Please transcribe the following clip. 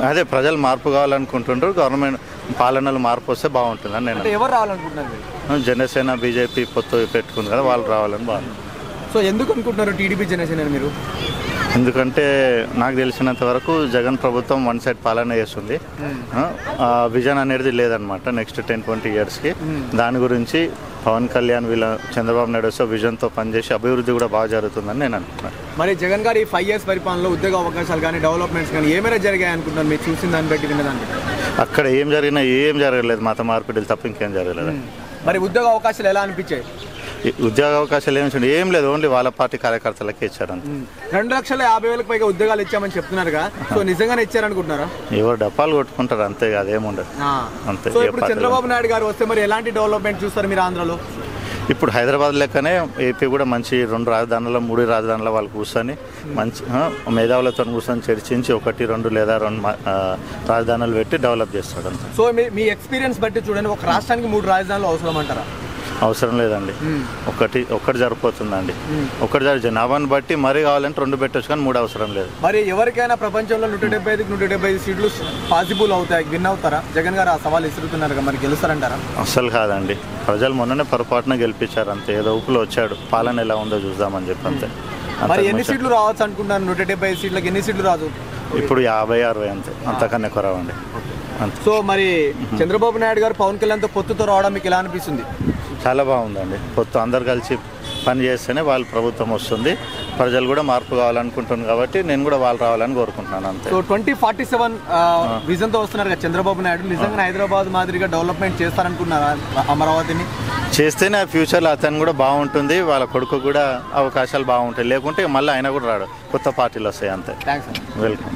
అదే ప్రజలు మార్పు కావాలనుకుంటుంటారు. గవర్నమెంట్ పాలనలో మార్పు వస్తే బాగుంటుందని నేను. ఎవరు రావాలనుకుంటున్నారు? జనసేన బీజేపీ పొత్తు పెట్టుకుంది కదా, వాళ్ళు రావాలని బాగుంది. సో ఎందుకు అనుకుంటున్నారు టీడీపీ జనసేన మీరు? ఎందుకంటే నాకు తెలిసినంత వరకు జగన్ ప్రభుత్వం వన్ సైడ్ పాలన చేస్తుంది. విజన్ అనేది లేదనమాట నెక్స్ట్ 10-20 ఇయర్స్కి. దాని గురించి పవన్ కళ్యాణ్ వీళ్ళ చంద్రబాబు నాయుడు వస్తే విజన్తో పనిచేసి అభివృద్ధి కూడా బాగా జరుగుతుందని నేను అనుకుంటున్నాను. మరి జగన్ గారి 5 years పరిపాలనలో ఉద్యోగ అవకాశాలు కానీ డెవలప్మెంట్స్ కానీ ఏమైనా జరిగాయి అనుకుంటున్నారు మీరు చూసిన దాన్ని బట్టి విన్నదాన్ని? అక్కడ ఏం జరిగినా ఏం జరగలేదు, మత మార్పిడిలు తప్ప ఇంకేం జరగలేదు. మరి ఉద్యోగ అవకాశాలు ఎలా అనిపించాయి? ఉద్యోగ అవకాశాలు ఏం లేదు, ఓన్లీ వాళ్ళ పార్టీ కార్యకర్తలకే ఇచ్చారు అంతే. 2,50,000 పైగా ఉద్యోగాలు ఇచ్చామని చెప్తున్నారుగా, సో నిజంగానే ఇచ్చారనుకుంటున్నారా? ఎవరు డప్పాలు కొట్టుకుంటారు అంతే, అదేముండదు అంతే. సో ఇప్పుడు చంద్రబాబు నాయుడు గారు వస్తే మరి ఎలాంటి డెవలప్మెంట్ చూస్తారు మీరు ఆంధ్రలో? ఇప్పుడు హైదరాబాద్ లెక్కనే ఏపీ కూడా మంచి 2 రాజధానులు 3 రాజధానుల వాళ్ళు కూర్చొని మంచి మేధావులతో కూర్చొని చర్చించి 1, 2 లేదా 2 రాజధానులు పెట్టి డెవలప్ చేస్తాడు అంతే. సో మీ ఎక్స్పీరియన్స్ బట్టి చూడండి, ఒక రాష్ట్రానికి 3 రాజధానులు అవసరం అంటారా? అవసరం లేదండి, ఒకటి సరిపోతుందండి. జనాభాను బట్టి మరీ కావాలంటే 2 పెట్టచ్చు, కానీ 3 అవసరం లేదు. మరి ఎవరికైనా ప్రపంచంలో 175 సీట్లు పాసిబుల్ అవుతాయి, విన్ అవుతారా? జగన్ గారు ఆ సవాల్ విసురుతున్నారు, మరి గెలుస్తారంటారా? అసలు కాదండి, ప్రజలు మొన్ననే పొరపాటున గెలిపించారు అంతే. ఏదో ఊపులో వచ్చాడు, పాలన ఎలా ఉందో చూద్దామని చెప్పి అంతే. మరి ఎన్ని సీట్లు రావచ్చు అనుకుంటున్నారు? 175 సీట్లకు ఎన్ని సీట్లు రాదు? ఇప్పుడు 50-60 అంతే, అంతకన్నా ఎక్కువ రావండి. సో మరి చంద్రబాబు నాయుడు గారు పవన్ కళ్యాణ్తో పొత్తుతో రావడం మీకు ఎలా అనిపిస్తుంది? చాలా బాగుందండి, పొత్తు అందరు కలిసి పని చేస్తేనే వాళ్ళ ప్రభుత్వం వస్తుంది. ప్రజలు కూడా మార్పు కావాలనుకుంటున్నారు కాబట్టి నేను కూడా వాళ్ళు రావాలని కోరుకుంటున్నాను అంతే. సో 2047 విజన్తో వస్తున్నారు కదా చంద్రబాబు నాయుడు, నిజంగా హైదరాబాద్ మాదిరిగా డెవలప్మెంట్ చేస్తారనుకున్నారా అమరావతిని? చేస్తేనే ఫ్యూచర్లో అతను కూడా బాగుంటుంది, వాళ్ళ కొడుకు కూడా అవకాశాలు బాగుంటాయి. లేకుంటే మళ్ళీ ఆయన కూడా రాడు, కొత్త పార్టీలు వస్తాయి అంతే. థ్యాంక్స్. వెల్కమ్.